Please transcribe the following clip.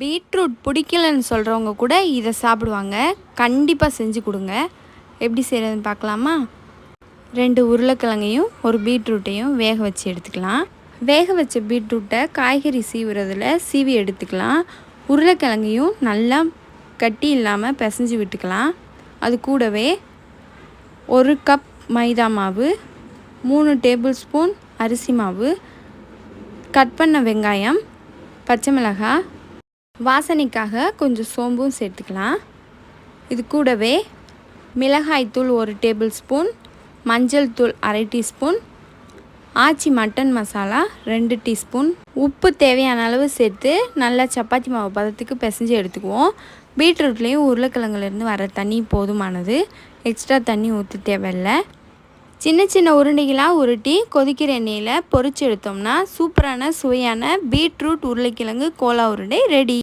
Beetroot பிடிக்கலன்னு சொல்கிறவங்க கூட இதை சாப்பிடுவாங்க. கண்டிப்பாக செஞ்சு கொடுங்க. எப்படி செய்கிறதுன்னு பார்க்கலாமா? 2 உருளைக்கிழங்கையும் ஒரு பீட்ரூட்டையும் வேக வச்சு எடுத்துக்கலாம். வேக வச்ச பீட்ரூட்டை காய்கறி சீவுறதில் சீவி எடுத்துக்கலாம். உருளைக்கிழங்கையும் நல்லா கட்டி இல்லாமல் பிசைஞ்சு விட்டுக்கலாம். அது கூடவே 1 கப் மைதா மாவு, 3 டேபிள் ஸ்பூன் அரிசி மாவு, கட் பண்ண வெங்காயம், பச்சை மிளகாய், வாசனைக்காக கொஞ்சம் சோம்பும் சேர்த்துக்கலாம். இது கூடவே மிளகாய்த்தூள் 1 டேபிள் ஸ்பூன், மஞ்சள் தூள் 1/2 டீஸ்பூன், ஆச்சி மட்டன் மசாலா 2 டீஸ்பூன், உப்பு தேவையான அளவு சேர்த்து நல்லா சப்பாத்தி மாவு பதத்துக்கு பிசைஞ்சு எடுத்துக்குவோம். பீட்ரூட்லேயும் உருளைக்கிழங்குலேருந்து வர தண்ணி போதுமானது. எக்ஸ்ட்ரா தண்ணி ஊற்ற தேவையில்லை. சின்ன சின்ன உருண்டைகளாக உருட்டி கொதிக்கிற எண்ணெயில் பொரிச்சு எடுத்தோம்னா சூப்பரான சுவையான பீட்ரூட் உருளைக்கிழங்கு கோலா உருண்டை ரெடி.